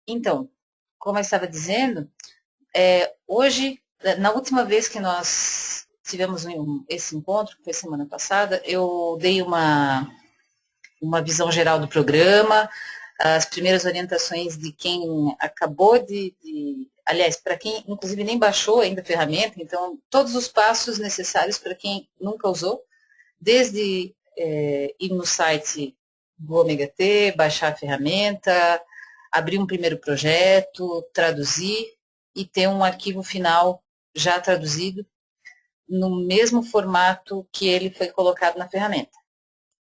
Então, como eu estava dizendo, hoje, na última vez que nós tivemos esse encontro, que foi semana passada, eu dei uma visão geral do programa, as primeiras orientações de quem acabou aliás, para quem inclusive nem baixou ainda a ferramenta, então todos os passos necessários para quem nunca usou, desde ir no site do Omega T, baixar a ferramenta, abrir um primeiro projeto, traduzir e ter um arquivo final já traduzido no mesmo formato que ele foi colocado na ferramenta.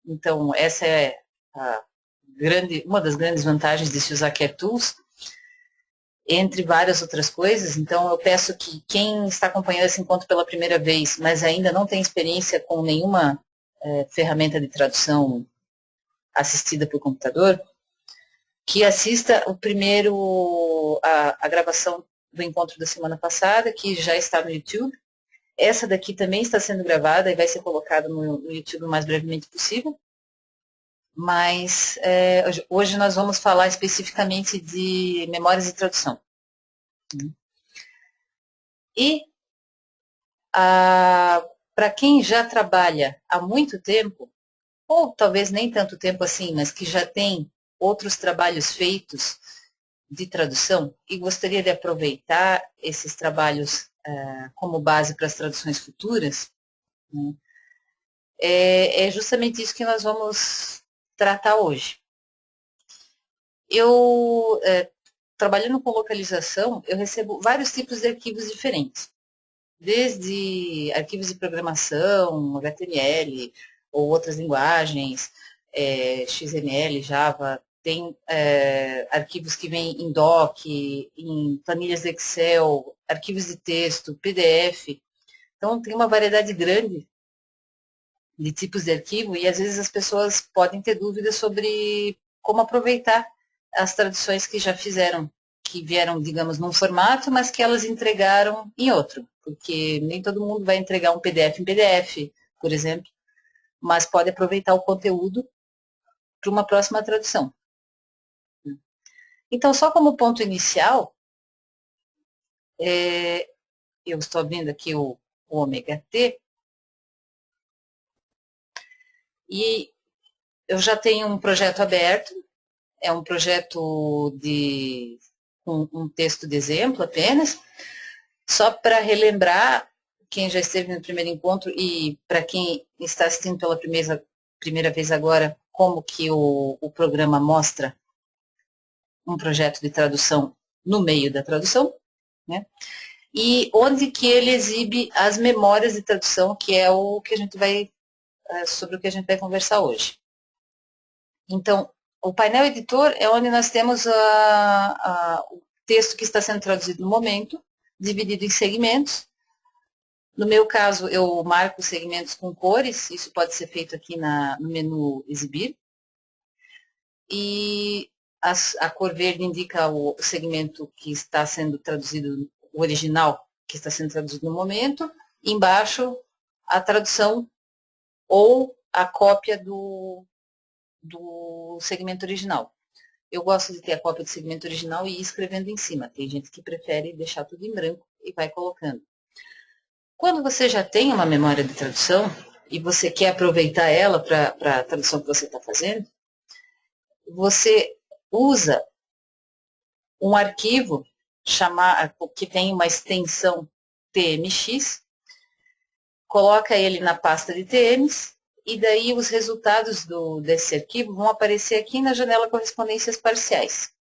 Então, essa é uma das grandes vantagens de se usar CareTools, entre várias outras coisas. Então, eu peço que quem está acompanhando esse encontro pela primeira vez, mas ainda não tem experiência com nenhuma ferramenta de tradução assistida por computador, que assista a gravação do encontro da semana passada, que já está no YouTube. Essa daqui também está sendo gravada e vai ser colocada no YouTube o mais brevemente possível. Mas hoje nós vamos falar especificamente de memórias de tradução. E para quem já trabalha há muito tempo, ou talvez nem tanto tempo assim, mas que já tem outros trabalhos feitos de tradução e gostaria de aproveitar esses trabalhos como base para as traduções futuras, né, é justamente isso que nós vamos tratar hoje. Eu, trabalhando com localização, eu recebo vários tipos de arquivos diferentes, desde arquivos de programação, HTML, ou outras linguagens, XML, Java, tem arquivos que vêm em doc, em planilhas de Excel, arquivos de texto, PDF. Então, tem uma variedade grande de tipos de arquivo e, às vezes, as pessoas podem ter dúvidas sobre como aproveitar as traduções que já fizeram, que vieram, digamos, num formato, mas que elas entregaram em outro, porque nem todo mundo vai entregar um PDF em PDF, por exemplo, mas pode aproveitar o conteúdo para uma próxima tradução. Então, só como ponto inicial, eu estou abrindo aqui o Omega T, e eu já tenho um projeto aberto, é um projeto de um texto de exemplo apenas, só para relembrar quem já esteve no primeiro encontro e para quem está assistindo pela primeira vez agora, como que o programa mostra um projeto de tradução no meio da tradução, né? E onde que ele exibe as memórias de tradução, que é o que a gente vai, sobre o que a gente vai conversar hoje. Então, o painel editor é onde nós temos o texto que está sendo traduzido no momento, dividido em segmentos. No meu caso, eu marco os segmentos com cores, isso pode ser feito aqui no menu exibir. E a cor verde indica o segmento que está sendo traduzido, o original que está sendo traduzido no momento. Embaixo, a tradução ou a cópia do segmento original. Eu gosto de ter a cópia do segmento original e ir escrevendo em cima. Tem gente que prefere deixar tudo em branco e vai colocando. Quando você já tem uma memória de tradução e você quer aproveitar ela para a tradução que você está fazendo, você usa um arquivo que tem uma extensão TMX, coloca ele na pasta de TMs, e daí os resultados desse arquivo vão aparecer aqui na janela correspondências parciais.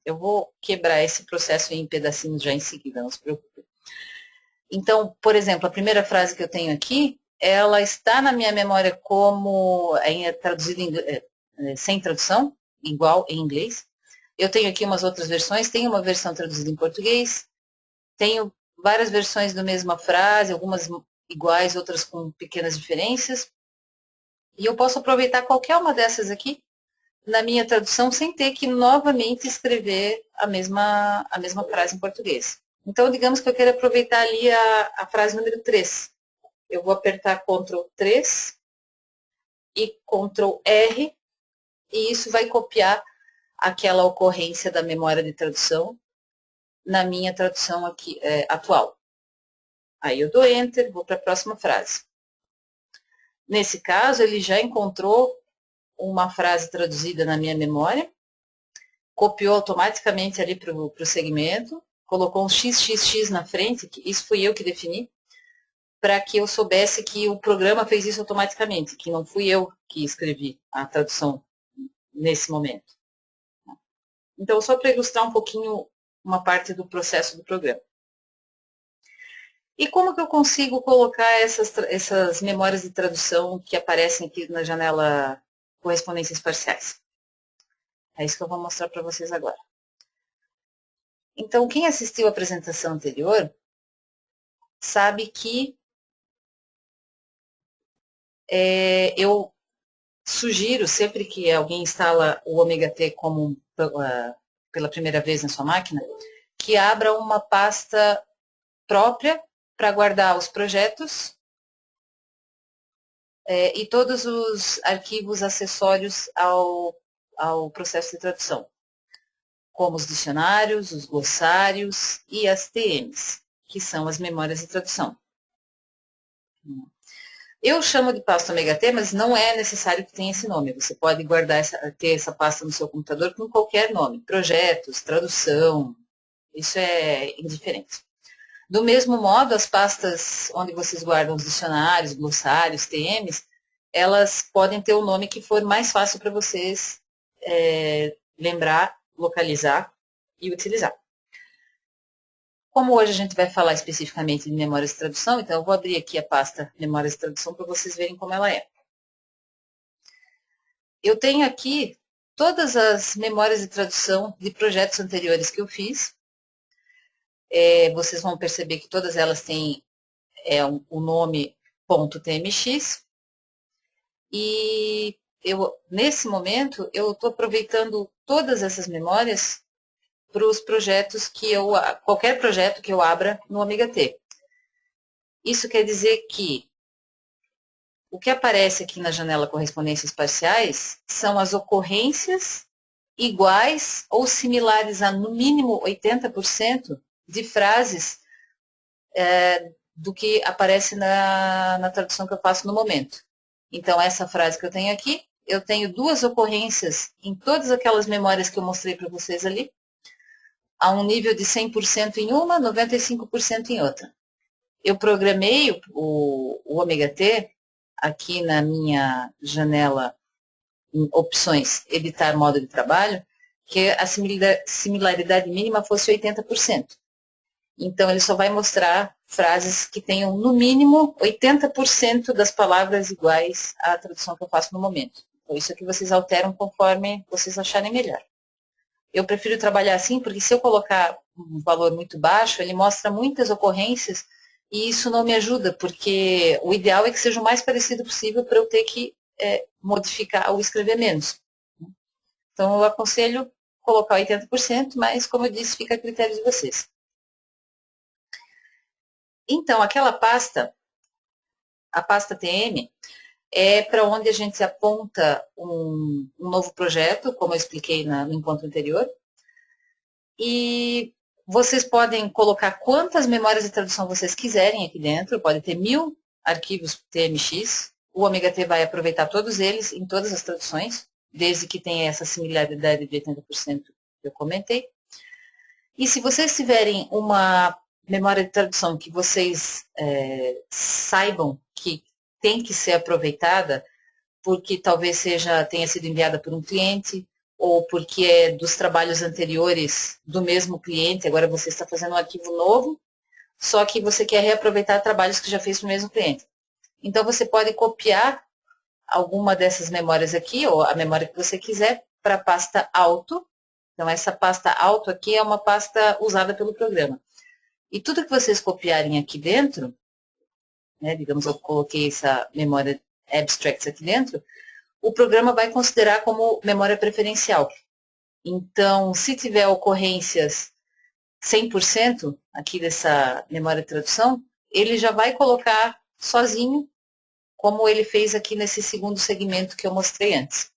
Eu vou quebrar esse processo em pedacinhos já em seguida, não se preocupe. Então, por exemplo, a primeira frase que eu tenho aqui, ela está na minha memória como traduzida sem tradução, igual em inglês. Eu tenho aqui umas outras versões, tenho uma versão traduzida em português, tenho várias versões da mesma frase, algumas iguais, outras com pequenas diferenças. E eu posso aproveitar qualquer uma dessas aqui na minha tradução sem ter que novamente escrever a mesma frase em português. Então, digamos que eu quero aproveitar ali a frase número 3. Eu vou apertar Ctrl 3 e Ctrl R, e isso vai copiar aquela ocorrência da memória de tradução na minha tradução aqui atual. Aí eu dou Enter, vou para a próxima frase. Nesse caso, ele já encontrou uma frase traduzida na minha memória, copiou automaticamente ali para o segmento, colocou um XXX na frente, que isso fui eu que defini, para que eu soubesse que o programa fez isso automaticamente, que não fui eu que escrevi a tradução nesse momento. Então, só para ilustrar um pouquinho uma parte do processo do programa. E como que eu consigo colocar essas memórias de tradução que aparecem aqui na janela correspondências parciais? É isso que eu vou mostrar para vocês agora. Então, quem assistiu à apresentação anterior sabe que eu sugiro, sempre que alguém instala o Omega T como pela primeira vez na sua máquina, que abra uma pasta própria para guardar os projetos e todos os arquivos acessórios ao processo de tradução, como os dicionários, os glossários e as TMs, que são as memórias de tradução. Eu chamo de pasta Omega T, mas não é necessário que tenha esse nome. Você pode guardar ter essa pasta no seu computador com qualquer nome. Projetos, tradução, isso é indiferente. Do mesmo modo, as pastas onde vocês guardam os dicionários, glossários, TMs, elas podem ter o nome que for mais fácil para vocês lembrar, localizar e utilizar. Como hoje a gente vai falar especificamente de memórias de tradução, então eu vou abrir aqui a pasta memórias de tradução para vocês verem como ela é. Eu tenho aqui todas as memórias de tradução de projetos anteriores que eu fiz. Vocês vão perceber que todas elas têm o nome .tmx. E nesse momento, eu estou aproveitando todas essas memórias para os projetos qualquer projeto que eu abra no Omega T. Isso quer dizer que o que aparece aqui na janela correspondências parciais são as ocorrências iguais ou similares a, no mínimo, 80% de frases do que aparece na tradução que eu faço no momento. Então, essa frase que eu tenho aqui, eu tenho duas ocorrências em todas aquelas memórias que eu mostrei para vocês ali, a um nível de 100% em uma, 95% em outra. Eu programei o Omega T aqui na minha janela em opções, editar modo de trabalho, que a similaridade mínima fosse 80%. Então, ele só vai mostrar frases que tenham, no mínimo, 80% das palavras iguais à tradução que eu faço no momento. Então, isso aqui vocês alteram conforme vocês acharem melhor. Eu prefiro trabalhar assim, porque se eu colocar um valor muito baixo, ele mostra muitas ocorrências e isso não me ajuda, porque o ideal é que seja o mais parecido possível para eu ter que modificar ou escrever menos. Então, eu aconselho colocar 80%, mas, como eu disse, fica a critério de vocês. Então, aquela pasta, a pasta TM, é para onde a gente aponta um novo projeto, como eu expliquei no encontro anterior. E vocês podem colocar quantas memórias de tradução vocês quiserem aqui dentro, pode ter 1000 arquivos TMX, o Omega T vai aproveitar todos eles em todas as traduções, desde que tenha essa similaridade de 80% que eu comentei. E se vocês tiverem uma memória de tradução que vocês saibam que tem que ser aproveitada, porque talvez tenha sido enviada por um cliente, ou porque é dos trabalhos anteriores do mesmo cliente, agora você está fazendo um arquivo novo, só que você quer reaproveitar trabalhos que já fez para o mesmo cliente. Então, você pode copiar alguma dessas memórias aqui, ou a memória que você quiser, para a pasta auto. Então, essa pasta auto aqui é uma pasta usada pelo programa. E tudo que vocês copiarem aqui dentro, digamos, eu coloquei essa memória abstracts aqui dentro, o programa vai considerar como memória preferencial. Então, se tiver ocorrências 100% aqui dessa memória de tradução, ele já vai colocar sozinho, como ele fez aqui nesse segundo segmento que eu mostrei antes.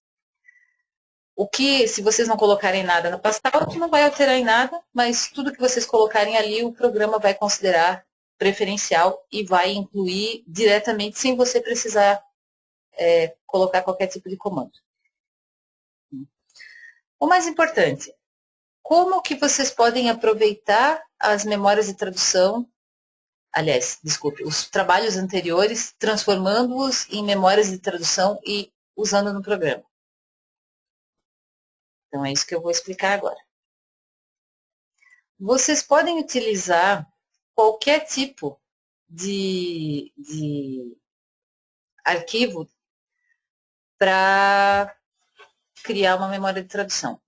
O que, se vocês não colocarem nada na pasta out, não vai alterar em nada, mas tudo que vocês colocarem ali, o programa vai considerar preferencial e vai incluir diretamente, sem você precisar colocar qualquer tipo de comando. O mais importante, como que vocês podem aproveitar as memórias de tradução, aliás, desculpe, os trabalhos anteriores, transformando-os em memórias de tradução e usando no programa. Então, é isso que eu vou explicar agora. Vocês podem utilizar qualquer tipo de arquivo para criar uma memória de tradução.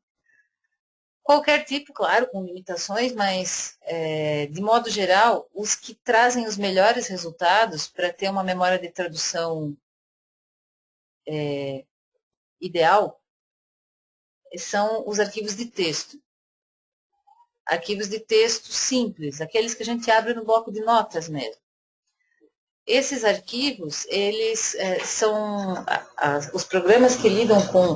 Qualquer tipo, claro, com limitações, mas, de modo geral, os que trazem os melhores resultados para ter uma memória de tradução ideal são os arquivos de texto. Arquivos de texto simples, aqueles que a gente abre no bloco de notas mesmo. Esses arquivos, eles são os programas que lidam com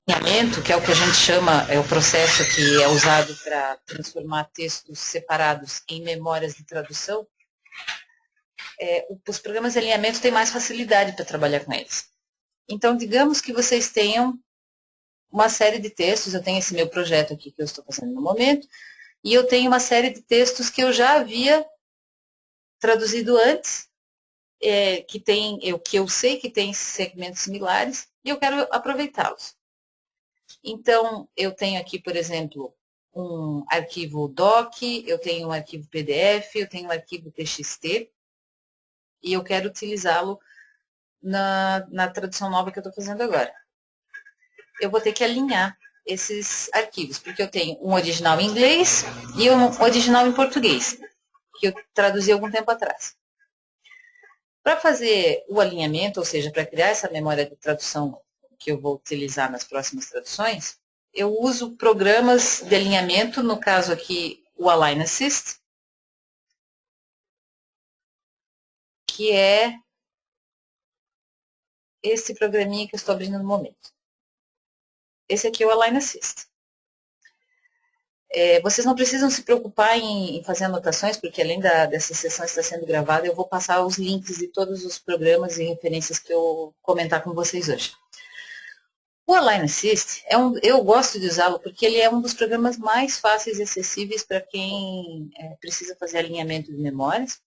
alinhamento, que é o que a gente chama, é o processo que é usado para transformar textos separados em memórias de tradução. Os programas de alinhamento têm mais facilidade para trabalhar com eles. Então, digamos que vocês tenham uma série de textos, eu tenho esse meu projeto aqui que eu estou fazendo no momento, e eu tenho uma série de textos que eu já havia traduzido antes, que eu sei que tem segmentos similares, e eu quero aproveitá-los. Então, eu tenho aqui, por exemplo, um arquivo doc, eu tenho um arquivo PDF, eu tenho um arquivo TXT, e eu quero utilizá-lo na tradução nova que eu estou fazendo agora. Eu vou ter que alinhar esses arquivos, porque eu tenho um original em inglês e um original em português, que eu traduzi algum tempo atrás. Para fazer o alinhamento, ou seja, para criar essa memória de tradução que eu vou utilizar nas próximas traduções, eu uso programas de alinhamento, no caso aqui o Align Assist, que é esse programinha que eu estou abrindo no momento. Esse aqui é o Align Assist. Vocês não precisam se preocupar em fazer anotações, porque além dessa sessão estar sendo gravada, eu vou passar os links de todos os programas e referências que eu comentar com vocês hoje. O Align Assist, eu gosto de usá-lo porque ele é um dos programas mais fáceis e acessíveis para quem precisa fazer alinhamento de memórias.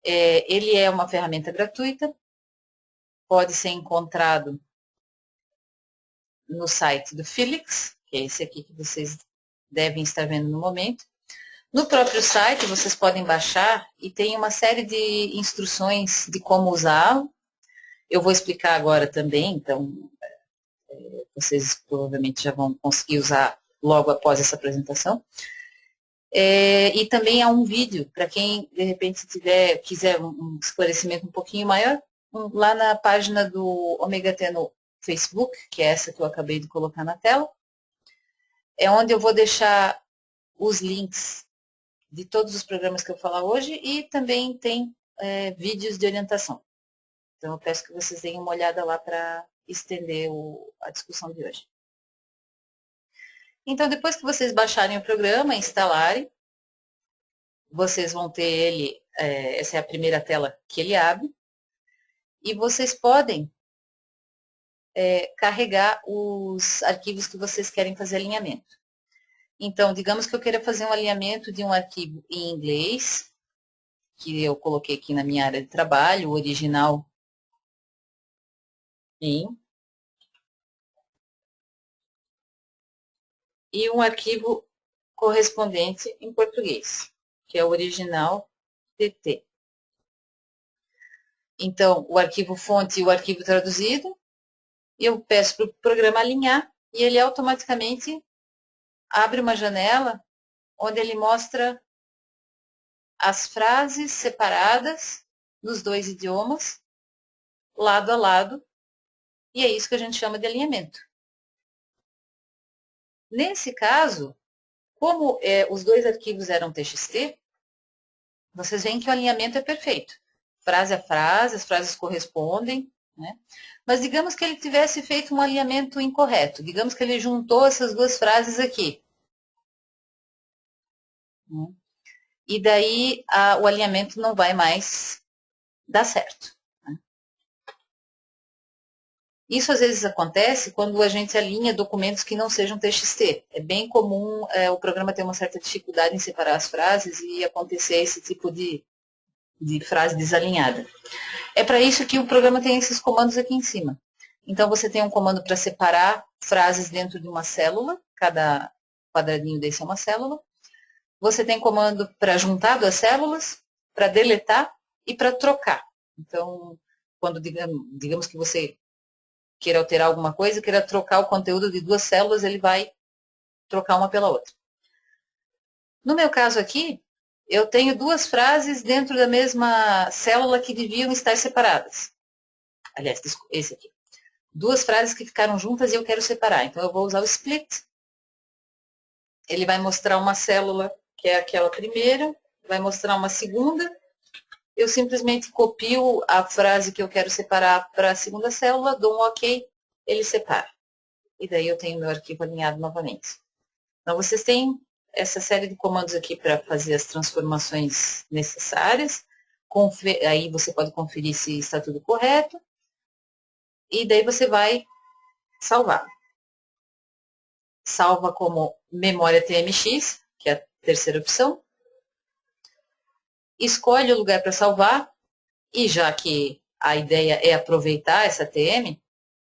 Ele é uma ferramenta gratuita, pode ser encontrado no site do Felix, que é esse aqui que vocês devem estar vendo no momento. No próprio site, vocês podem baixar e tem uma série de instruções de como usá-lo. Eu vou explicar agora também, então vocês provavelmente já vão conseguir usar logo após essa apresentação. E também há um vídeo, para quem de repente quiser um esclarecimento um pouquinho maior, lá na página do Omega T no Facebook, que é essa que eu acabei de colocar na tela, é onde eu vou deixar os links de todos os programas que eu falar hoje e também tem vídeos de orientação. Então, eu peço que vocês deem uma olhada lá para estender a discussão de hoje. Então, depois que vocês baixarem o programa, instalarem, vocês vão ter ele, essa é a primeira tela que ele abre, e vocês podem carregar os arquivos que vocês querem fazer alinhamento. Então, digamos que eu queira fazer um alinhamento de um arquivo em inglês, que eu coloquei aqui na minha área de trabalho, o original e um arquivo correspondente em português, que é o original TT. Então, o arquivo fonte e o arquivo traduzido, eu peço para o programa alinhar e ele automaticamente abre uma janela onde ele mostra as frases separadas nos dois idiomas, lado a lado, e é isso que a gente chama de alinhamento. Nesse caso, como os dois arquivos eram TXT, vocês veem que o alinhamento é perfeito. Frase a frase, as frases correspondem, né? Mas digamos que ele tivesse feito um alinhamento incorreto. Digamos que ele juntou essas duas frases aqui. Né? E daí o alinhamento não vai mais dar certo. Né? Isso às vezes acontece quando a gente alinha documentos que não sejam TXT. É bem comum o programa ter uma certa dificuldade em separar as frases e acontecer esse tipo de frase desalinhada. É para isso que o programa tem esses comandos aqui em cima. Então, você tem um comando para separar frases dentro de uma célula, cada quadradinho desse é uma célula. Você tem comando para juntar duas células, para deletar e para trocar. Então, quando digamos que você queira alterar alguma coisa, queira trocar o conteúdo de duas células, ele vai trocar uma pela outra. No meu caso aqui, eu tenho duas frases dentro da mesma célula que deviam estar separadas. Aliás, esse aqui. Duas frases que ficaram juntas e eu quero separar. Então, eu vou usar o split. Ele vai mostrar uma célula, que é aquela primeira, vai mostrar uma segunda. Eu simplesmente copio a frase que eu quero separar para a segunda célula, dou um OK, ele separa. E daí eu tenho meu arquivo alinhado novamente. Então, vocês têm essa série de comandos aqui para fazer as transformações necessárias. Aí você pode conferir se está tudo correto. E daí você vai salvar. Salva como memória TMX, que é a terceira opção. Escolhe o lugar para salvar. E já que a ideia é aproveitar essa TM,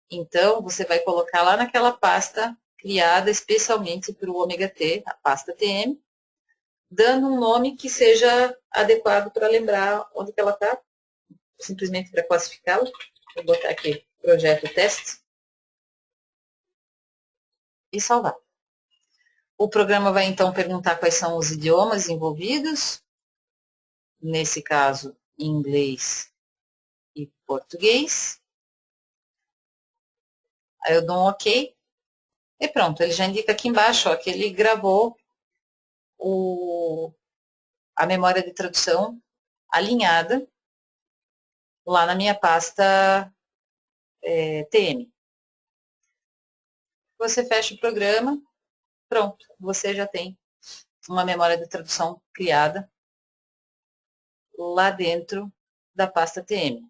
então você vai colocar lá naquela pasta criada especialmente para o ômega T, a pasta TM, dando um nome que seja adequado para lembrar onde que ela está, simplesmente para classificá-la. Vou botar aqui projeto teste e salvar. O programa vai então perguntar quais são os idiomas envolvidos, nesse caso, inglês e português. Aí eu dou um OK e pronto, ele já indica aqui embaixo ó, que ele gravou a memória de tradução alinhada lá na minha pasta TM. Você fecha o programa, pronto, você já tem uma memória de tradução criada lá dentro da pasta TM.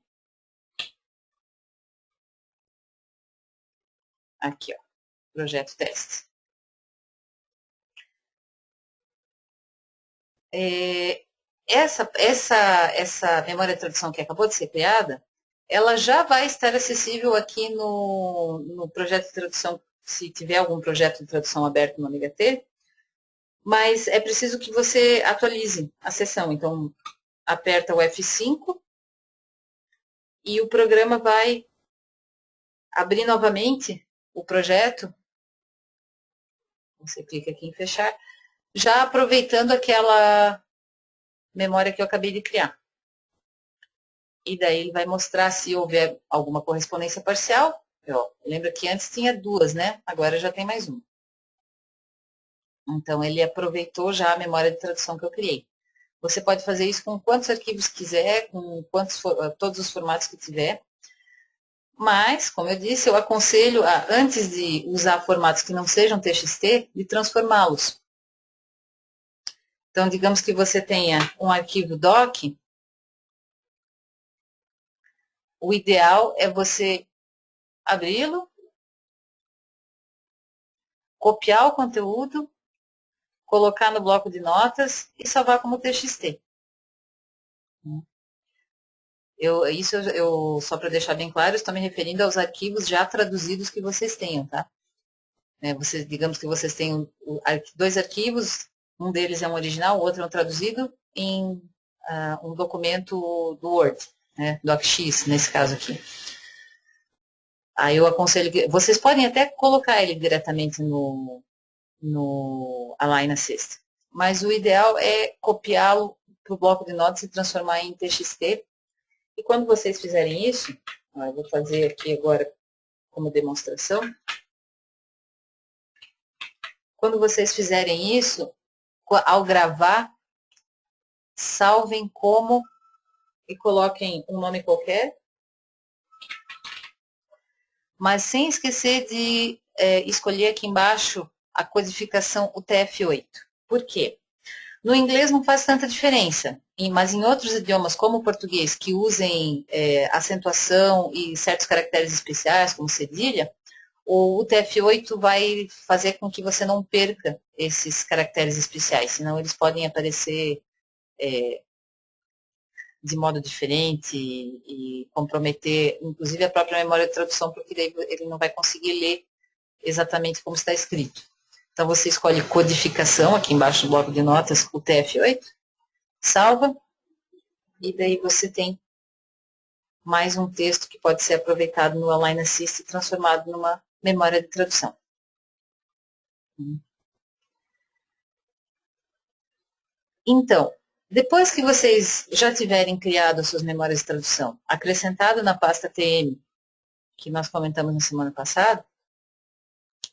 Aqui, ó, projeto teste. Essa memória de tradução que acabou de ser criada, ela já vai estar acessível aqui no projeto de tradução, se tiver algum projeto de tradução aberto no Ômega T, mas é preciso que você atualize a sessão. Então, aperta o F5 e o programa vai abrir novamente o projeto. Você clica aqui em fechar, já aproveitando aquela memória que eu acabei de criar. E daí ele vai mostrar se houver alguma correspondência parcial. Lembra que antes tinha duas, né? Agora já tem mais uma. Então, ele aproveitou já a memória de tradução que eu criei. Você pode fazer isso com quantos arquivos quiser, com todos os formatos que tiver. Mas, como eu disse, eu aconselho, antes de usar formatos que não sejam TXT, de transformá-los. Então, digamos que você tenha um arquivo doc, o ideal é você abri-lo, copiar o conteúdo, colocar no bloco de notas e salvar como TXT. Só para deixar bem claro, estou me referindo aos arquivos já traduzidos que vocês tenham, tá? Digamos que vocês têm dois arquivos, um deles é um original, o outro é um traduzido em um documento do Word, né, DocX, nesse caso aqui. Aí eu aconselho que vocês podem até colocar ele diretamente no Align Assist, mas o ideal é copiá-lo para o bloco de notas e transformar em TXT. E quando vocês fizerem isso, eu vou fazer aqui agora como demonstração. Quando vocês fizerem isso, ao gravar, salvem como e coloquem um nome qualquer. mas sem esquecer de escolher aqui embaixo a codificação UTF-8. Por quê? No inglês não faz tanta diferença, mas em outros idiomas, como o português, que usem acentuação e certos caracteres especiais, como cedilha, o UTF-8 vai fazer com que você não perca esses caracteres especiais, senão eles podem aparecer de modo diferente e comprometer, inclusive, a própria memória de tradução, porque daí ele não vai conseguir ler exatamente como está escrito. Então, você escolhe codificação, aqui embaixo do bloco de notas, o TF8, salva, e daí você tem mais um texto que pode ser aproveitado no Align Assist e transformado numa memória de tradução. Então, depois que vocês já tiverem criado as suas memórias de tradução, acrescentado na pasta TM, que nós comentamos na semana passada,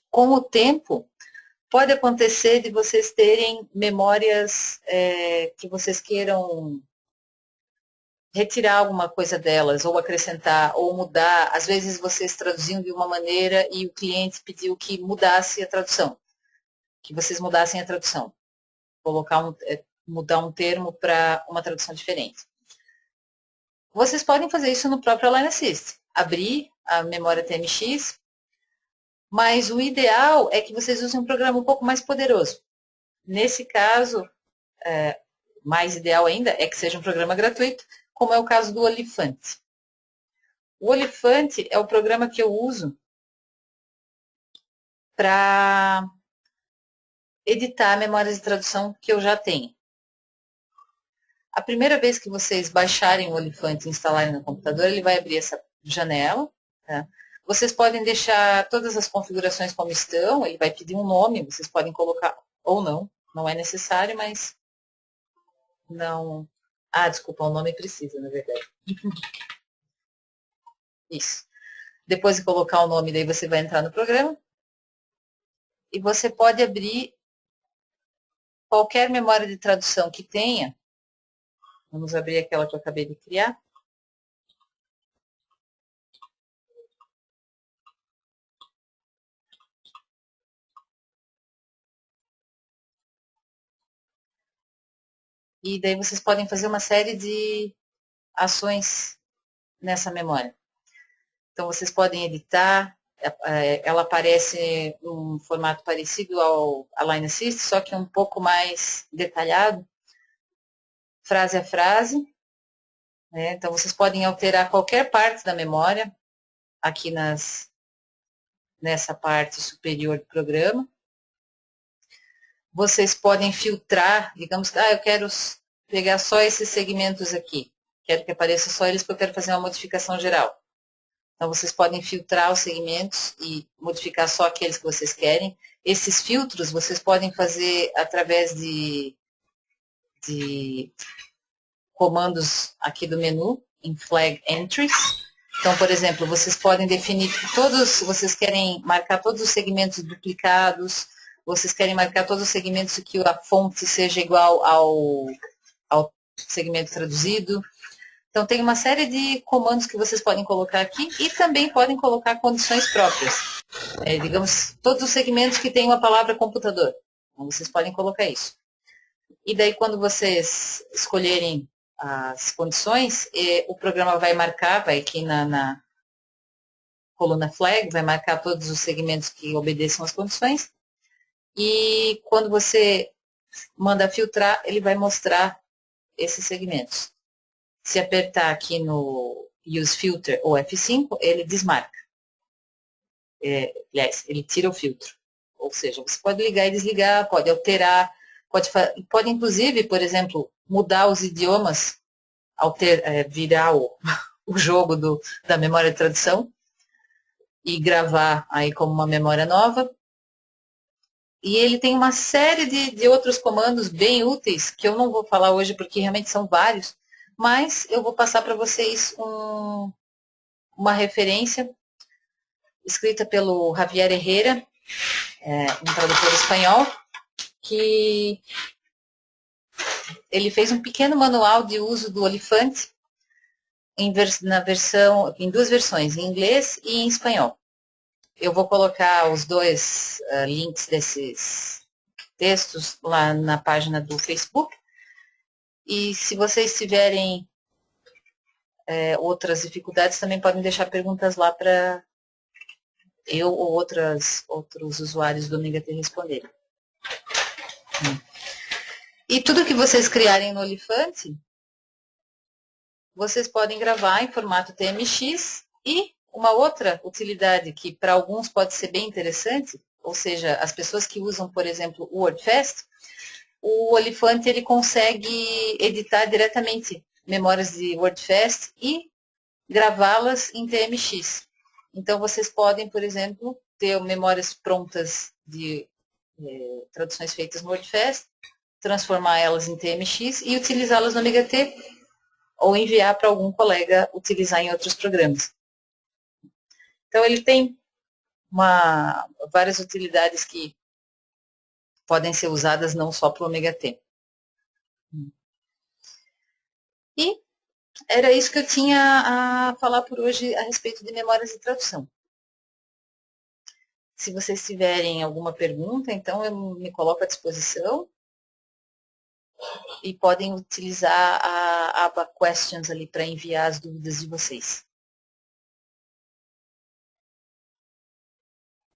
com o tempo, pode acontecer de vocês terem memórias que vocês queiram retirar alguma coisa delas, ou acrescentar, ou mudar. Às vezes vocês traduziam de uma maneira e o cliente pediu que mudasse a tradução, que vocês mudassem a tradução, mudar um termo para uma tradução diferente. Vocês podem fazer isso no próprio Align Assist, abrir a memória TMX, mas o ideal é que vocês usem um programa um pouco mais poderoso. Nesse caso, mais ideal ainda é que seja um programa gratuito, como é o caso do Olifante. O Olifante é o programa que eu uso para editar memórias de tradução que eu já tenho. A primeira vez que vocês baixarem o Olifante e instalarem no computador, ele vai abrir essa janela. Tá? Vocês podem deixar todas as configurações como estão, ele vai pedir um nome, vocês podem colocar ou não, não é necessário, mas não... Ah, desculpa, o nome precisa, na verdade. Isso. Depois de colocar o nome, daí você vai entrar no programa e você pode abrir qualquer memória de tradução que tenha. Vamos abrir aquela que eu acabei de criar. E daí vocês podem fazer uma série de ações nessa memória. Então, vocês podem editar, ela aparece em um formato parecido ao Align Assist, só que um pouco mais detalhado, frase a frase. Né? Então, vocês podem alterar qualquer parte da memória, aqui nessa parte superior do programa. Vocês podem filtrar, digamos que eu quero pegar só esses segmentos aqui. Quero que apareça só eles porque eu quero fazer uma modificação geral. Então, vocês podem filtrar os segmentos e modificar só aqueles que vocês querem. Esses filtros vocês podem fazer através de comandos aqui do menu, em Flag Entries. Então, por exemplo, vocês podem definir vocês querem marcar todos os segmentos duplicados, vocês querem marcar todos os segmentos que a fonte seja igual ao segmento traduzido. Então, tem uma série de comandos que vocês podem colocar aqui e também podem colocar condições próprias. Digamos, todos os segmentos que tem uma palavra computador. Então, vocês podem colocar isso. E daí, quando vocês escolherem as condições, o programa vai marcar, vai aqui na coluna flag, vai marcar todos os segmentos que obedeçam às condições. E quando você manda filtrar, ele vai mostrar esses segmentos. Se apertar aqui no Use Filter ou F5, ele desmarca. Aliás, ele tira o filtro. Ou seja, você pode ligar e desligar, pode alterar, pode inclusive, por exemplo, mudar os idiomas, virar o jogo da memória de tradução e gravar aí como uma memória nova. E ele tem uma série de outros comandos bem úteis, que eu não vou falar hoje porque realmente são vários, mas eu vou passar para vocês uma referência escrita pelo Javier Herrera, um tradutor espanhol, que ele fez um pequeno manual de uso do Olifante em duas versões, em inglês e em espanhol. Eu vou colocar os dois links desses textos lá na página do Facebook. E se vocês tiverem outras dificuldades, também podem deixar perguntas lá para eu ou outros usuários do Omega T responderem. E tudo que vocês criarem no Olifante, vocês podem gravar em formato TMX. E uma outra utilidade que para alguns pode ser bem interessante, ou seja, as pessoas que usam, por exemplo, o WordFest, o Olifante ele consegue editar diretamente memórias de WordFest e gravá-las em TMX. Então, vocês podem, por exemplo, ter memórias prontas de traduções feitas no WordFest, transformar elas em TMX e utilizá-las no Omega T ou enviar para algum colega utilizar em outros programas. Então, ele tem várias utilidades que podem ser usadas não só para o Omega T. E era isso que eu tinha a falar por hoje a respeito de memórias de tradução. Se vocês tiverem alguma pergunta, então eu me coloco à disposição e podem utilizar a aba Questions ali para enviar as dúvidas de vocês.